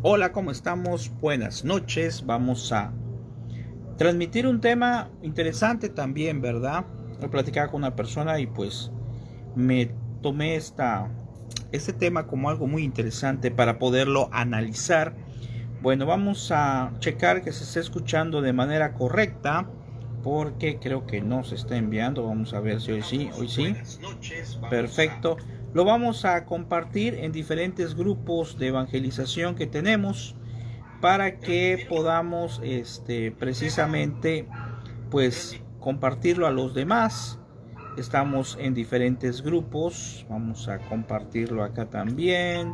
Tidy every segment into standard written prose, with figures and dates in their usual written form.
Hola, ¿cómo estamos? Buenas noches. Vamos a transmitir un tema interesante también, ¿verdad? He platicado con una persona y pues me tomé este tema como algo muy interesante para poderlo analizar. Bueno, vamos a checar que se esté escuchando de manera correcta porque creo que no se está enviando. Vamos a ver si hoy sí, hoy sí. Perfecto. Lo vamos a compartir en diferentes grupos de evangelización que tenemos para que podamos precisamente pues compartirlo a los demás. Estamos en diferentes grupos, vamos a compartirlo acá también,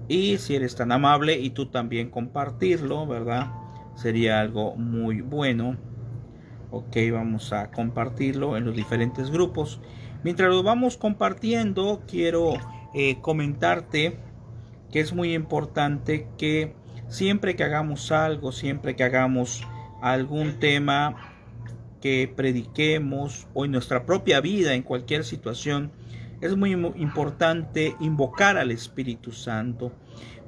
y si eres tan amable y tú también compartirlo, ¿verdad? Sería algo muy bueno. Ok, vamos a compartirlo en los diferentes grupos. Mientras lo vamos compartiendo, quiero comentarte que es muy importante que siempre que hagamos algo, siempre que hagamos algún tema, que prediquemos o en nuestra propia vida, en cualquier situación, es muy importante invocar al Espíritu Santo,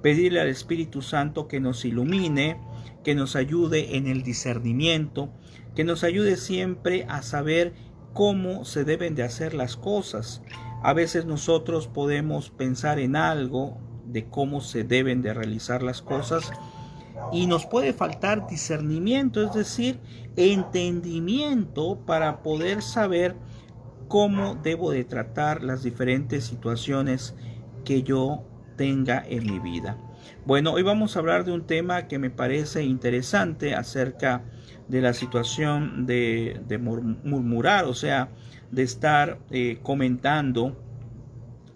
pedirle al Espíritu Santo que nos ilumine, que nos ayude en el discernimiento, que nos ayude siempre a saber cómo se deben de hacer las cosas. A veces nosotros podemos pensar en algo de cómo se deben de realizar las cosas y nos puede faltar discernimiento, es decir, entendimiento para poder saber cómo debo de tratar las diferentes situaciones que yo tenga en mi vida. Bueno, hoy vamos a hablar de un tema que me parece interesante acerca de la situación de murmurar, o sea, de estar comentando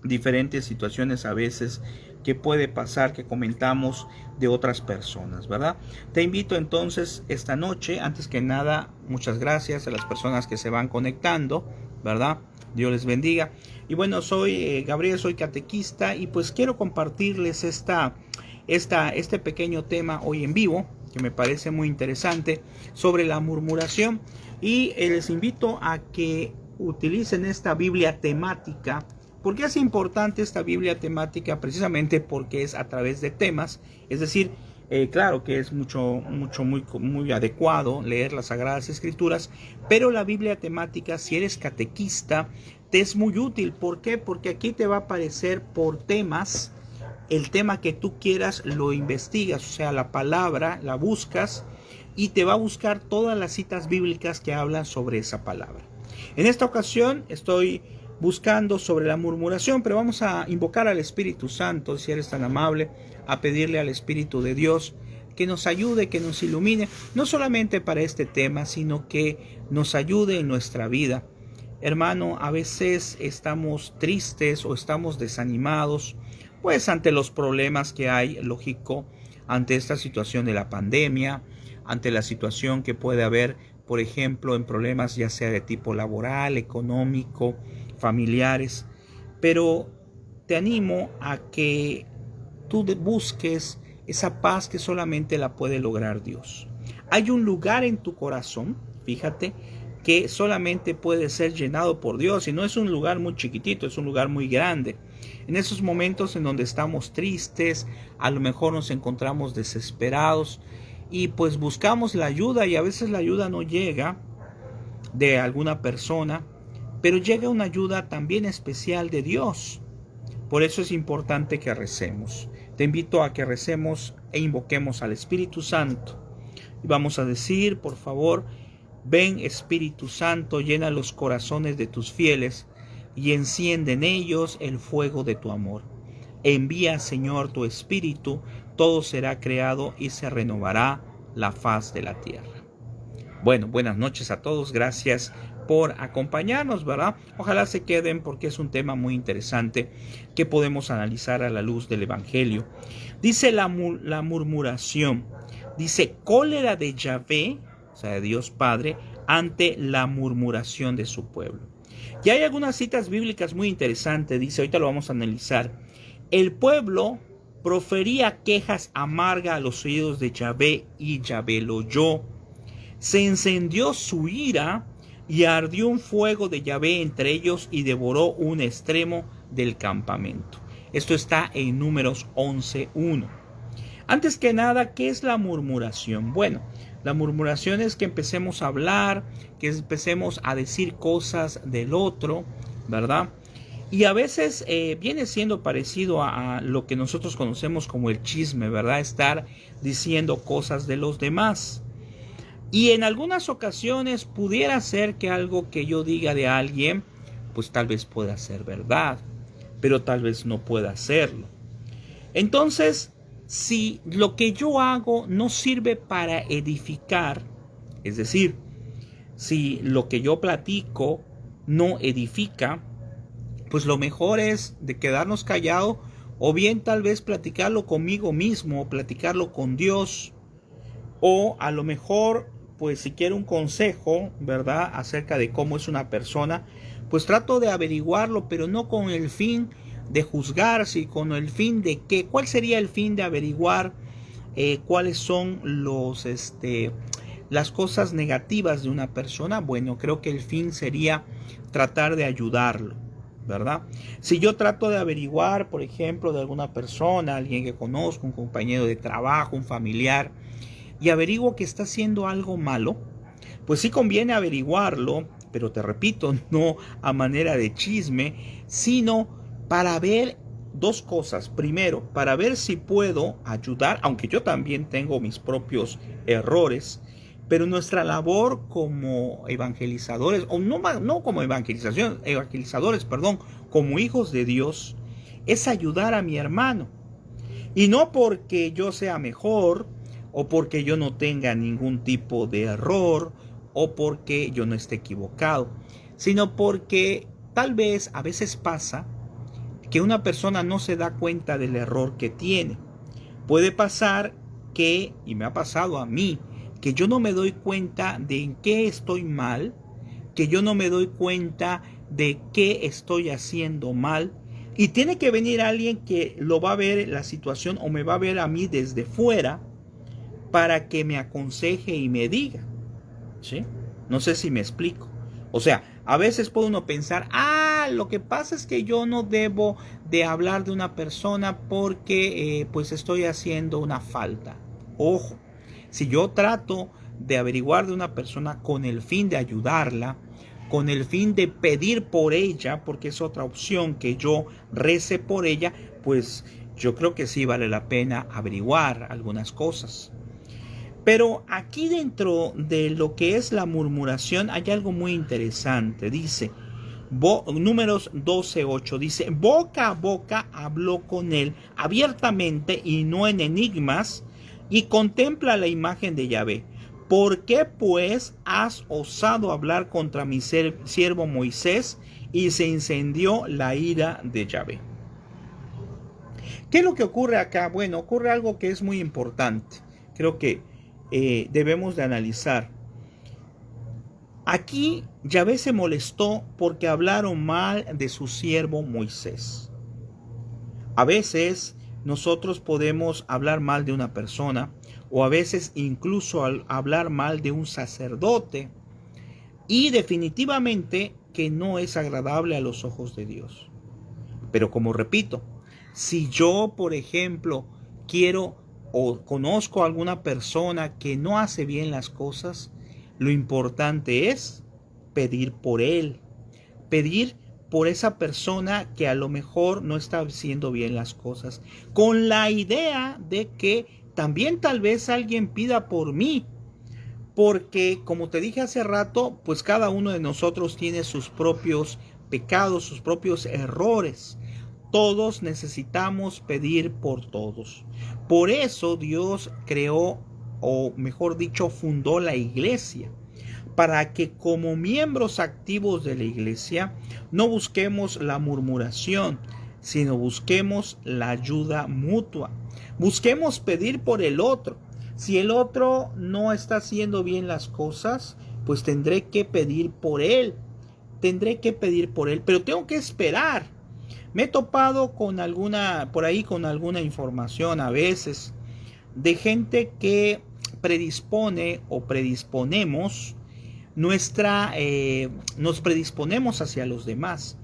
diferentes situaciones a veces que puede pasar, que comentamos de otras personas, ¿verdad? Te invito entonces esta noche, antes que nada, muchas gracias a las personas que se van conectando, ¿verdad? Dios les bendiga. Y bueno, soy Gabriel, soy catequista y pues quiero compartirles este pequeño tema hoy en vivo, que me parece muy interesante, sobre la murmuración. Y les invito a que utilicen esta Biblia temática. ¿Por qué es importante esta Biblia temática? Precisamente porque es a través de temas, es decir, claro que es muy adecuado leer las Sagradas Escrituras, pero la Biblia temática, si eres catequista, te es muy útil. ¿Por qué? Porque aquí te va a aparecer por temas, el tema que tú quieras lo investigas, o sea, la palabra la buscas y te va a buscar todas las citas bíblicas que hablan sobre esa palabra. En esta ocasión estoy buscando sobre la murmuración, pero vamos a invocar al Espíritu Santo, si eres tan amable, a pedirle al Espíritu de Dios que nos ayude, que nos ilumine, no solamente para este tema, sino que nos ayude en nuestra vida. Hermano, a veces estamos tristes o estamos desanimados, pues ante los problemas que hay, lógico, ante esta situación de la pandemia, ante la situación que puede haber, por ejemplo, en problemas ya sea de tipo laboral, económico, familiares, pero te animo a que tú busques esa paz que solamente la puede lograr Dios. Hay un lugar en tu corazón, fíjate, que solamente puede ser llenado por Dios, y no es un lugar muy chiquitito, es un lugar muy grande. En esos momentos en donde estamos tristes, a lo mejor nos encontramos desesperados y pues buscamos la ayuda, y a veces la ayuda no llega de alguna persona, pero llega una ayuda también especial de Dios. Por eso es importante que recemos. Te invito a que recemos e invoquemos al Espíritu Santo. Y vamos a decir, por favor, ven Espíritu Santo, llena los corazones de tus fieles y enciende en ellos el fuego de tu amor. Envía, Señor, tu Espíritu, todo será creado y se renovará la faz de la tierra. Bueno, buenas noches a todos, gracias por acompañarnos, ¿verdad? Ojalá se queden porque es un tema muy interesante que podemos analizar a la luz del Evangelio. Dice la murmuración, dice cólera de Yahvé, o sea, de Dios Padre, ante la murmuración de su pueblo. Y hay algunas citas bíblicas muy interesantes, dice, ahorita lo vamos a analizar. El pueblo profería quejas amargas a los oídos de Yahvé y Yahvé lo oyó. Se encendió su ira y ardió un fuego de Yahvé entre ellos y devoró un extremo del campamento. Esto está en Números 11:1. Antes que nada, ¿qué es la murmuración? Bueno, la murmuración es que empecemos a hablar, que empecemos a decir cosas del otro, ¿verdad? Y a veces viene siendo parecido a lo que nosotros conocemos como el chisme, ¿verdad? Estar diciendo cosas de los demás. Y en algunas ocasiones pudiera ser que algo que yo diga de alguien, pues tal vez pueda ser verdad, pero tal vez no pueda serlo. Entonces, si lo que yo hago no sirve para edificar, es decir, si lo que yo platico no edifica, pues lo mejor es de quedarnos callados o bien tal vez platicarlo conmigo mismo, platicarlo con Dios, o a lo mejor pues si quiero un consejo, ¿verdad? Acerca de cómo es una persona, pues trato de averiguarlo, pero no con el fin de juzgar, sino con el fin de que, ¿cuál sería el fin de averiguar cuáles son las cosas negativas de una persona? Bueno, creo que el fin sería tratar de ayudarlo, ¿verdad? Si yo trato de averiguar, por ejemplo, de alguna persona, alguien que conozco, un compañero de trabajo, un familiar, y averiguo que está haciendo algo malo, pues sí conviene averiguarlo, pero te repito, no a manera de chisme, sino para ver dos cosas. Primero, para ver si puedo ayudar, aunque yo también tengo mis propios errores, pero nuestra labor como evangelizadores, o no como evangelizadores, perdón, como hijos de Dios, es ayudar a mi hermano. Y no porque yo sea mejor, o porque yo no tenga ningún tipo de error, o porque yo no esté equivocado, sino porque tal vez a veces pasa que una persona no se da cuenta del error que tiene. Puede pasar que, y me ha pasado a mí, que yo no me doy cuenta de en qué estoy mal, que yo no me doy cuenta de qué estoy haciendo mal, y tiene que venir alguien que lo va a ver la situación o me va a ver a mí desde fuera para que me aconseje y me diga, ¿sí? No sé si me explico. O sea, a veces puede uno pensar, lo que pasa es que yo no debo de hablar de una persona porque pues estoy haciendo una falta. Ojo, si yo trato de averiguar de una persona con el fin de ayudarla, con el fin de pedir por ella, porque es otra opción que yo rece por ella, pues yo creo que sí vale la pena averiguar algunas cosas. Pero aquí dentro de lo que es la murmuración hay algo muy interesante. Dice, Números 12:8, dice, boca a boca habló con él abiertamente y no en enigmas, y contempla la imagen de Yahvé. ¿Por qué pues has osado hablar contra mi siervo Moisés? Y se incendió la ira de Yahvé. ¿Qué es lo que ocurre acá? Bueno, ocurre algo que es muy importante. Creo que debemos de analizar. Aquí Yahvé se molestó porque hablaron mal de su siervo Moisés. A veces nosotros podemos hablar mal de una persona, o a veces incluso hablar mal de un sacerdote, y definitivamente que no es agradable a los ojos de Dios. Pero como repito, si yo, por ejemplo, quiero o conozco a alguna persona que no hace bien las cosas, lo importante es pedir por él, pedir por esa persona que a lo mejor no está haciendo bien las cosas, con la idea de que también tal vez alguien pida por mí, porque como te dije hace rato, pues cada uno de nosotros tiene sus propios pecados, sus propios errores. Todos necesitamos pedir por todos. Por eso Dios creó, o mejor dicho, fundó la iglesia, para que como miembros activos de la iglesia no busquemos la murmuración, sino busquemos la ayuda mutua. Busquemos pedir por el otro. Si el otro no está haciendo bien las cosas, pues tendré que pedir por él. Tendré que pedir por él, pero tengo que esperar. Me he topado con por ahí con alguna información a veces de gente que predispone o predisponemos nos predisponemos hacia los demás.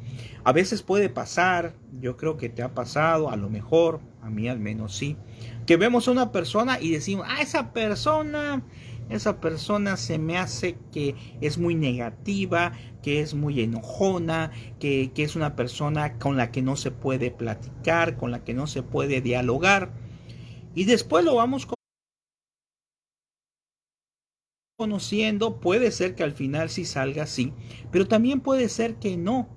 A veces puede pasar, yo creo que te ha pasado, a lo mejor, a mí al menos sí, que vemos a una persona y decimos, esa persona se me hace que es muy negativa, que es muy enojona, que es una persona con la que no se puede platicar, con la que no se puede dialogar. Y después lo vamos conociendo, puede ser que al final sí salga así, pero también puede ser que no,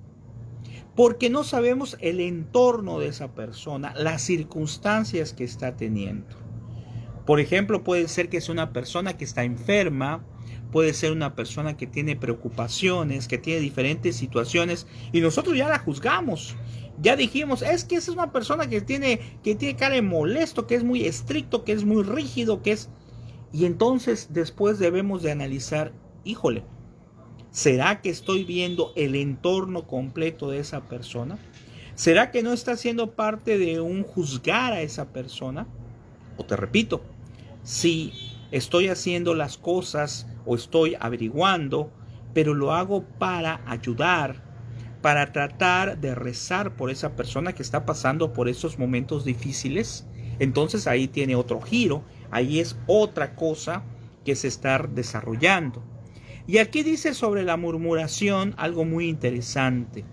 porque no sabemos el entorno de esa persona, las circunstancias que está teniendo. Por ejemplo, puede ser que sea una persona que está enferma, puede ser una persona que tiene preocupaciones, que tiene diferentes situaciones, y nosotros ya la juzgamos. Ya dijimos, es que esa es una persona que tiene cara de molesto, que es muy estricto, que es muy rígido, que es... Y entonces después debemos de analizar, híjole, ¿será que estoy viendo el entorno completo de esa persona? ¿Será que no está siendo parte de un juzgar a esa persona? O te repito, si estoy haciendo las cosas o estoy averiguando, pero lo hago para ayudar, para tratar de rezar por esa persona que está pasando por esos momentos difíciles, entonces ahí tiene otro giro, ahí es otra cosa que se está desarrollando. Y aquí dice sobre la murmuración algo muy interesante.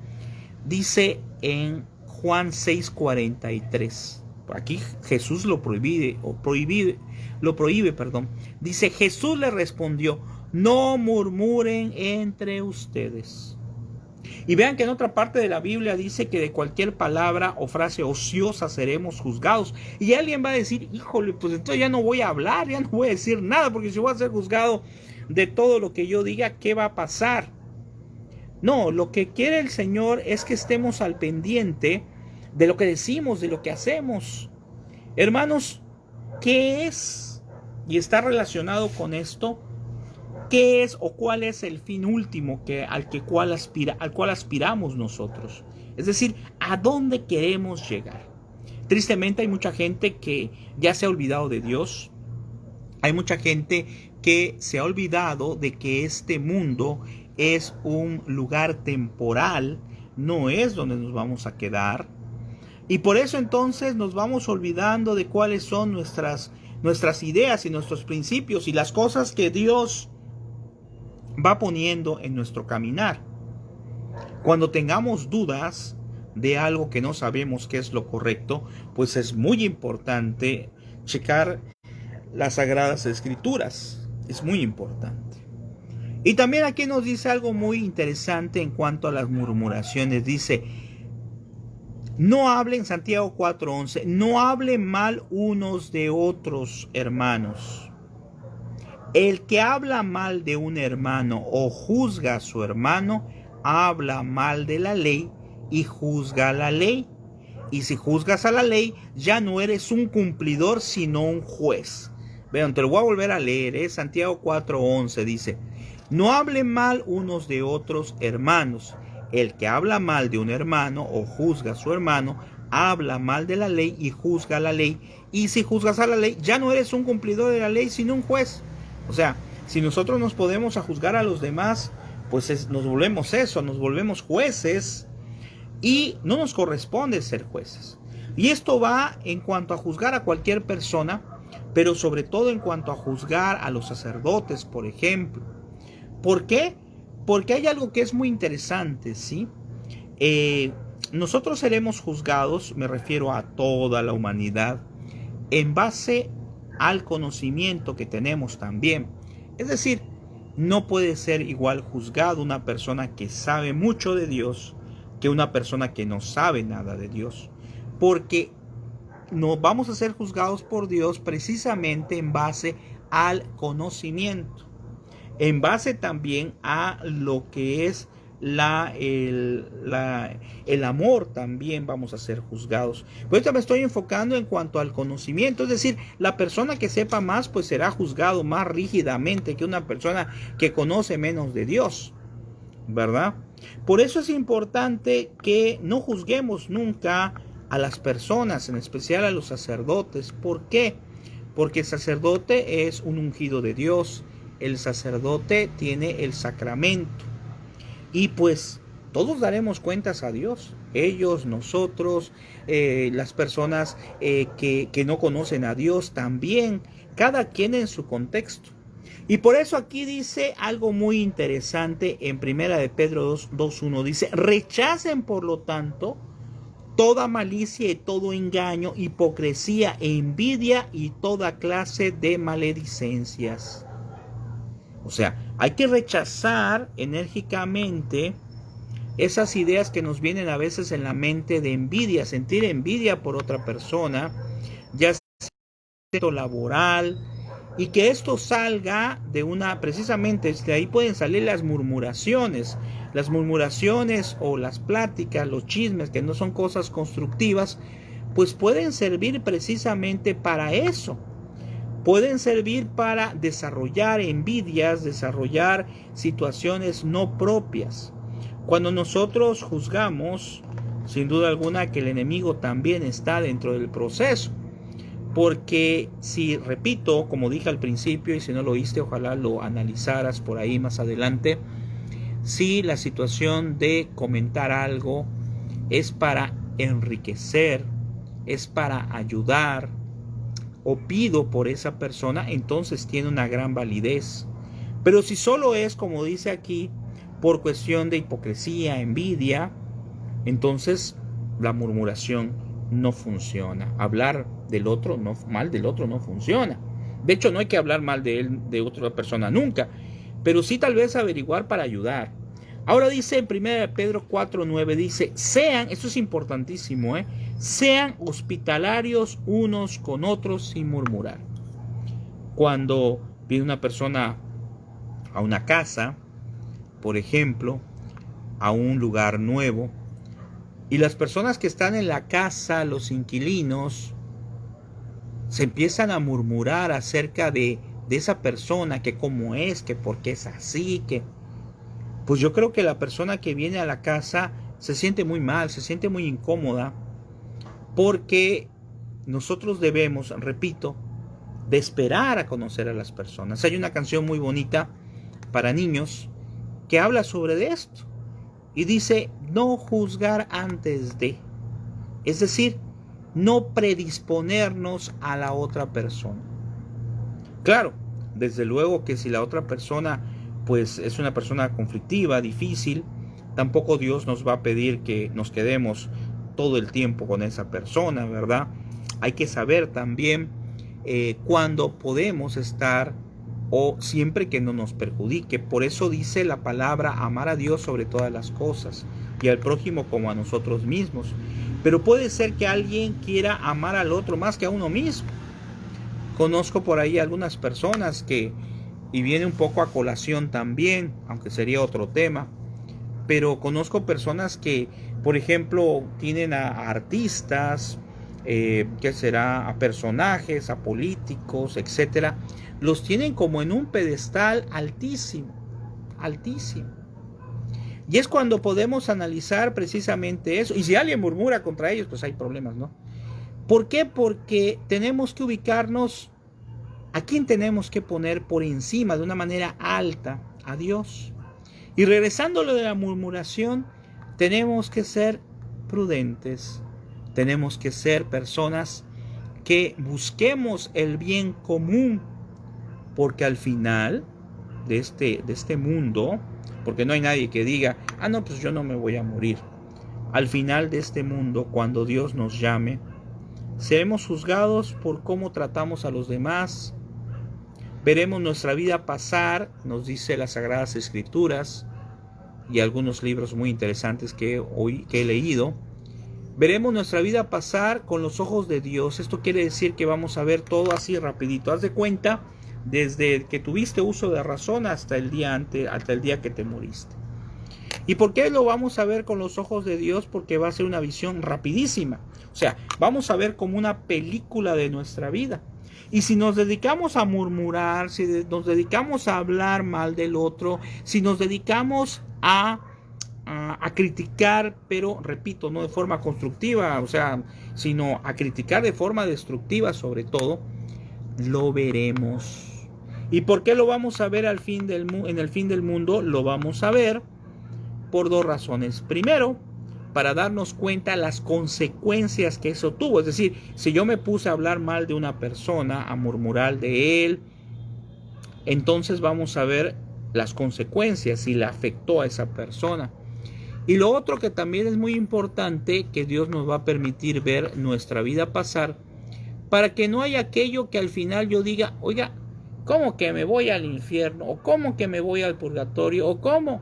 Dice en Juan 6:43. Aquí Jesús lo prohíbe. Dice, Jesús le respondió, no murmuren entre ustedes. Y vean que en otra parte de la Biblia dice que de cualquier palabra o frase ociosa seremos juzgados. Y alguien va a decir, híjole, pues entonces ya no voy a hablar, ya no voy a decir nada, porque si voy a ser juzgado de todo lo que yo diga, ¿qué va a pasar? No, lo que quiere el Señor es que estemos al pendiente de lo que decimos, de lo que hacemos. Hermanos, ¿qué es? Y está relacionado con esto. ¿Qué es o cuál es el fin último al cual aspiramos nosotros? Es decir, ¿a dónde queremos llegar? Tristemente hay mucha gente que ya se ha olvidado de Dios. Hay mucha gente que se ha olvidado de que este mundo es un lugar temporal, no es donde nos vamos a quedar. Y por eso entonces nos vamos olvidando de cuáles son nuestras ideas y nuestros principios y las cosas que Dios va poniendo en nuestro caminar. Cuando tengamos dudas de algo que no sabemos qué es lo correcto, pues es muy importante checar las Sagradas Escrituras. Es muy importante. Y también aquí nos dice algo muy interesante en cuanto a las murmuraciones. Dice, no hablen, Santiago 4:11, no hablen mal unos de otros, hermanos. El que habla mal de un hermano o juzga a su hermano, habla mal de la ley y juzga a la ley. Y si juzgas a la ley, ya no eres un cumplidor, sino un juez. Vean, te lo voy a volver a leer, Santiago 4:11 dice, no hablen mal unos de otros, hermanos. El que habla mal de un hermano o juzga a su hermano, habla mal de la ley y juzga a la ley. Y si juzgas a la ley, ya no eres un cumplidor de la ley, sino un juez. O sea, si nosotros nos podemos a juzgar a los demás, pues nos volvemos eso, nos volvemos jueces y no nos corresponde ser jueces. Y esto va en cuanto a juzgar a cualquier persona, pero sobre todo en cuanto a juzgar a los sacerdotes, por ejemplo. ¿Por qué? Porque hay algo que es muy interesante, ¿sí? Nosotros seremos juzgados, me refiero a toda la humanidad, en base al conocimiento que tenemos también. Es decir, no puede ser igual juzgado una persona que sabe mucho de Dios que una persona que no sabe nada de Dios, porque no vamos a ser juzgados por Dios precisamente en base al conocimiento, en base también a lo que es el amor, también vamos a ser juzgados. Pero ahorita me estoy enfocando en cuanto al conocimiento, es decir, la persona que sepa más pues será juzgado más rígidamente que una persona que conoce menos de Dios, ¿verdad? Por eso es importante que no juzguemos nunca a las personas, en especial a los sacerdotes. ¿Por qué? Porque el sacerdote es un ungido de Dios, el sacerdote tiene el sacramento. Y pues Todos daremos cuentas a Dios, ellos, nosotros, las personas que no conocen a Dios también, cada quien en su contexto. Y por eso aquí dice algo muy interesante en Primera de Pedro 2:1, dice: rechacen por lo tanto toda malicia y todo engaño, hipocresía, envidia y toda clase de maledicencias. O sea, hay que rechazar enérgicamente esas ideas que nos vienen a veces en la mente de envidia, sentir envidia por otra persona, ya sea laboral, y que esto salga de precisamente de ahí pueden salir las murmuraciones o las pláticas, los chismes, que no son cosas constructivas, pues pueden servir precisamente para eso. Pueden servir para desarrollar envidias, desarrollar situaciones no propias. Cuando nosotros juzgamos, sin duda alguna que el enemigo también está dentro del proceso. Porque si, repito, como dije al principio, y si no lo oíste, ojalá lo analizaras por ahí más adelante, si la situación de comentar algo es para enriquecer, es para ayudar, o pido por esa persona, entonces tiene una gran validez. Pero si solo es, como dice aquí, por cuestión de hipocresía, envidia, entonces la murmuración no funciona. Hablar del otro, mal del otro, no funciona. De hecho, no hay que hablar mal de él, de otra persona nunca, pero sí tal vez averiguar para ayudar. Ahora dice en 1 Pedro 4:9, dice: sean, esto es importantísimo, sean hospitalarios unos con otros sin murmurar. Cuando viene una persona a una casa, por ejemplo, a un lugar nuevo, y las personas que están en la casa, los inquilinos, se empiezan a murmurar acerca de esa persona, que cómo es, que por qué es así, que... Pues yo creo que la persona que viene a la casa se siente muy mal, se siente muy incómoda, porque nosotros debemos, repito, de esperar a conocer a las personas. Hay una canción muy bonita para niños que habla sobre esto y dice: no juzgar antes de, es decir, no predisponernos a la otra persona. Claro, desde luego que si la otra persona pues es una persona conflictiva, difícil, tampoco Dios nos va a pedir que nos quedemos todo el tiempo con esa persona, ¿verdad? Hay que saber también cuándo podemos estar, o siempre que no nos perjudique. Por eso dice la palabra: amar a Dios sobre todas las cosas y al prójimo como a nosotros mismos. Pero puede ser que alguien quiera amar al otro más que a uno mismo. Conozco por ahí algunas personas que, y viene un poco a colación también, aunque sería otro tema, pero conozco personas que, por ejemplo, tienen a artistas, que será a personajes, a políticos, etcétera, los tienen como en un pedestal altísimo, altísimo. Y es cuando podemos analizar precisamente eso. Y si alguien murmura contra ellos, pues hay problemas, ¿no? ¿Por qué? Porque tenemos que ubicarnos a quién tenemos que poner por encima de una manera alta: a Dios. Y regresando a lo de la murmuración, tenemos que ser prudentes, tenemos que ser personas que busquemos el bien común, porque al final de este mundo, porque no hay nadie que diga: ah, no, pues yo no me voy a morir. Al final de este mundo, cuando Dios nos llame, seremos juzgados por cómo tratamos a los demás. Veremos nuestra vida pasar, nos dice las Sagradas Escrituras y algunos libros muy interesantes que he leído. Veremos nuestra vida pasar con los ojos de Dios. Esto quiere decir que vamos a ver todo así rapidito. Haz de cuenta, desde que tuviste uso de razón hasta el día que te moriste. ¿Y por qué lo vamos a ver con los ojos de Dios? Porque va a ser una visión rapidísima. O sea, vamos a ver como una película de nuestra vida. Y si nos dedicamos a murmurar, si nos dedicamos a hablar mal del otro, si nos dedicamos a criticar, pero repito, no de forma constructiva, o sea, sino a criticar de forma destructiva sobre todo, lo veremos. ¿Y por qué lo vamos a ver en el fin del mundo? Lo vamos a ver por dos razones. Primero, para darnos cuenta las consecuencias que eso tuvo. Es decir, si yo me puse a hablar mal de una persona, a murmurar de él, entonces vamos a ver las consecuencias, si le afectó a esa persona. Y lo otro que también es muy importante, que Dios nos va a permitir ver nuestra vida pasar, para que no haya aquello que al final yo diga, oiga, ¿cómo que me voy al infierno? ¿O cómo que me voy al purgatorio? ¿O cómo?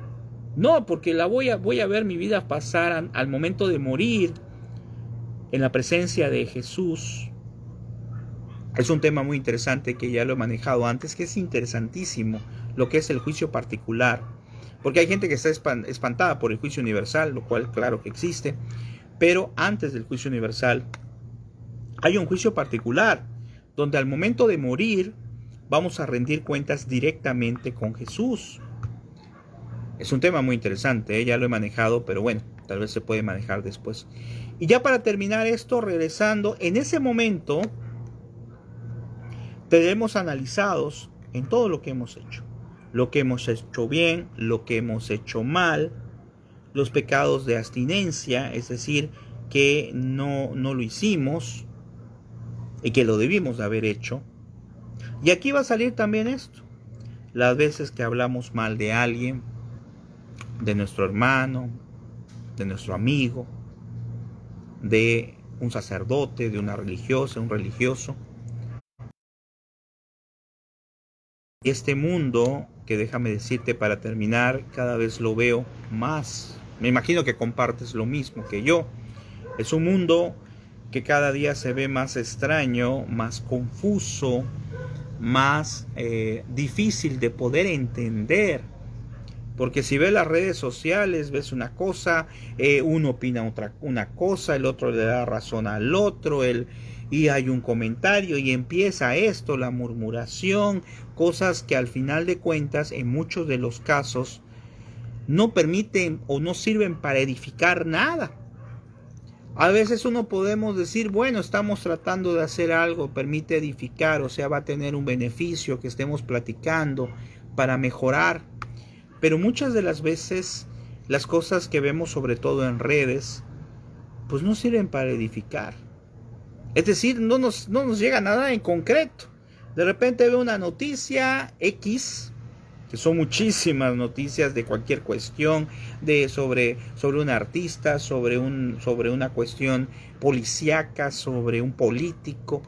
No, porque voy a ver mi vida pasar al momento de morir en la presencia de Jesús. Es un tema muy interesante que ya lo he manejado antes, que es interesantísimo, lo que es el juicio particular. Porque hay gente que está espantada por el juicio universal, lo cual claro que existe, pero antes del juicio universal hay un juicio particular, donde al momento de morir vamos a rendir cuentas directamente con Jesús. Es un tema muy interesante, ya lo he manejado, pero bueno, tal vez se puede manejar después. Y ya para terminar esto, regresando, en ese momento tenemos analizados en todo lo que hemos hecho. Lo que hemos hecho bien, lo que hemos hecho mal, los pecados de abstinencia, es decir, que no lo hicimos y que lo debimos de haber hecho. Y aquí va a salir también esto, las veces que hablamos mal de alguien, de nuestro hermano, de nuestro amigo, de un sacerdote, de una religiosa, un religioso. Este mundo, que déjame decirte para terminar, cada vez lo veo más. Me imagino que compartes lo mismo que yo. Es un mundo que cada día se ve más extraño, más confuso, más difícil de poder entender. Porque si ves las redes sociales, ves una cosa, uno opina una cosa, el otro le da razón al otro, y hay un comentario y empieza esto, la murmuración, cosas que al final de cuentas, en muchos de los casos, no permiten o no sirven para edificar nada. A veces uno podemos decir, bueno, estamos tratando de hacer algo, permite edificar, o sea, va a tener un beneficio que estemos platicando para mejorar. Pero muchas de las veces las cosas que vemos, sobre todo en redes, pues no sirven para edificar. Es decir, no nos llega nada en concreto. De repente veo una noticia X, que son muchísimas noticias de cualquier cuestión, sobre un artista, sobre una cuestión policíaca, sobre un político.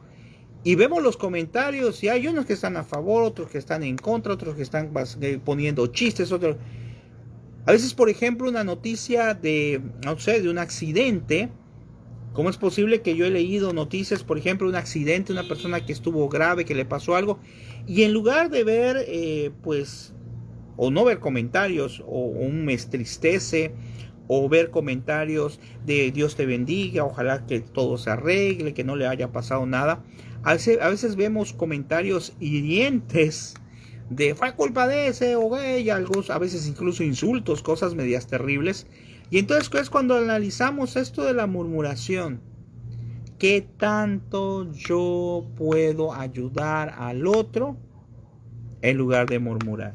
Y vemos los comentarios y hay unos que están a favor, otros que están en contra, otros que están poniendo chistes, otros. A veces, por ejemplo, una noticia de un accidente. ¿Cómo es posible que yo he leído noticias, por ejemplo, de un accidente, una persona que estuvo grave, que le pasó algo, y en lugar de ver, o no ver comentarios, o me entristece, o ver comentarios de Dios te bendiga, ojalá que todo se arregle, que no le haya pasado nada, a veces vemos comentarios hirientes de fue culpa de ese o ella, a veces incluso insultos, cosas medias terribles. Y entonces es cuando analizamos esto de la murmuración. ¿Qué tanto yo puedo ayudar al otro en lugar de murmurar?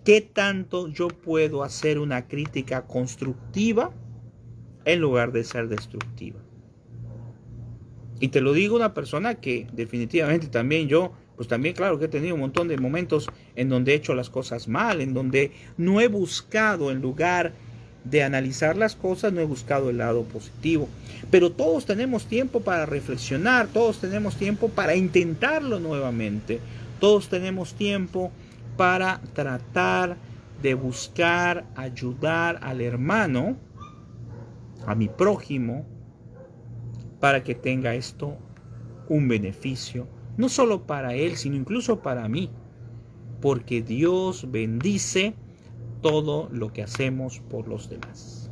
¿Qué tanto yo puedo hacer una crítica constructiva en lugar de ser destructiva? Y te lo digo una persona que definitivamente también también claro que he tenido un montón de momentos en donde he hecho las cosas mal, en donde no he buscado, en lugar de analizar las cosas, no he buscado el lado positivo. Pero todos tenemos tiempo para reflexionar, todos tenemos tiempo para intentarlo nuevamente, todos tenemos tiempo para tratar de buscar ayudar al hermano, a mi prójimo, para que tenga esto un beneficio, no solo para él, sino incluso para mí, porque Dios bendice todo lo que hacemos por los demás.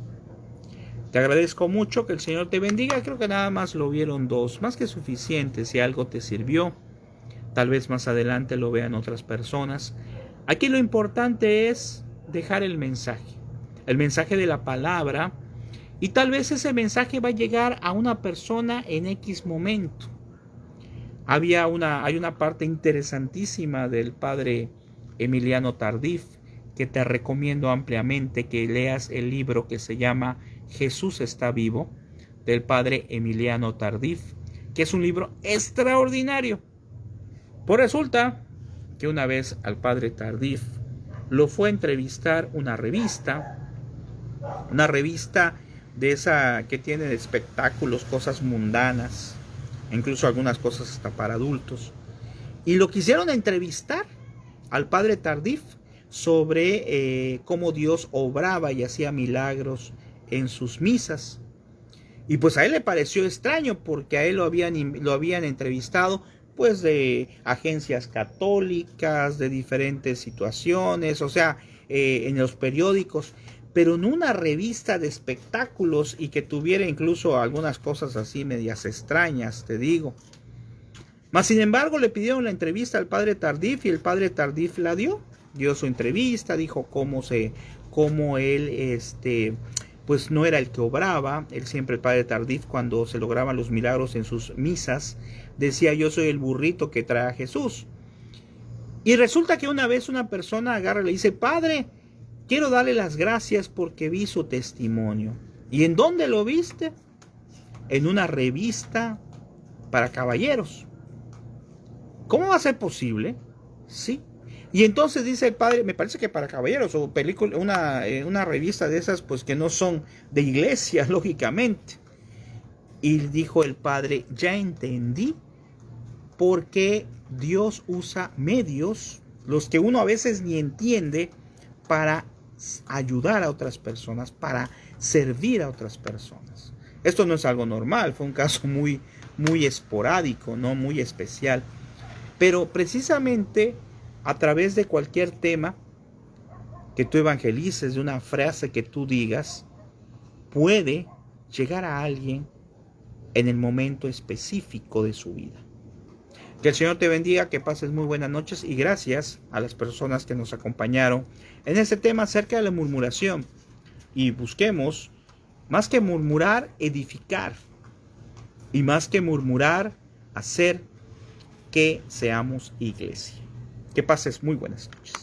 Te agradezco mucho, que el Señor te bendiga. Creo que nada más lo vieron dos, más que suficiente. Si algo te sirvió, tal vez más adelante lo vean otras personas. Aquí lo importante es dejar el mensaje de la palabra, y tal vez ese mensaje va a llegar a una persona en X momento. Hay una parte interesantísima del padre Emiliano Tardif, que te recomiendo ampliamente que leas el libro que se llama Jesús está vivo, del padre Emiliano Tardif, que es un libro extraordinario. Pues resulta que una vez al padre Tardif lo fue a entrevistar una revista de esa que tiene espectáculos, cosas mundanas, incluso algunas cosas hasta para adultos, y lo quisieron entrevistar al padre Tardif sobre cómo Dios obraba y hacía milagros en sus misas. Y pues a él le pareció extraño porque a él lo habían entrevistado pues de agencias católicas, de diferentes situaciones, o sea, en los periódicos, pero en una revista de espectáculos y que tuviera incluso algunas cosas así medias extrañas, te digo. Mas sin embargo le pidieron la entrevista al padre Tardif y el padre Tardif la dio su entrevista, dijo cómo él pues no era el que obraba. Él siempre, el padre Tardif, cuando se lograban los milagros en sus misas, decía: yo soy el burrito que trae a Jesús. Y resulta que una vez una persona agarra y le dice: padre, quiero darle las gracias porque vi su testimonio. ¿Y en dónde lo viste? En una revista para caballeros. ¿Cómo va a ser posible? Sí. Y entonces dice el padre, me parece que para caballeros, o película, una revista de esas, pues que no son de iglesia, lógicamente. Y dijo el padre: ya entendí por qué Dios usa medios, los que uno a veces ni entiende, para ayudar a otras personas, para servir a otras personas. Esto no es algo normal, fue un caso muy esporádico, ¿no? Muy especial. Pero precisamente a través de cualquier tema que tú evangelices, de una frase que tú digas, puede llegar a alguien en el momento específico de su vida. Que el Señor te bendiga, que pases muy buenas noches y gracias a las personas que nos acompañaron en este tema acerca de la murmuración. Y busquemos, más que murmurar, edificar. Y más que murmurar, hacer que seamos iglesia. Que pases muy buenas noches.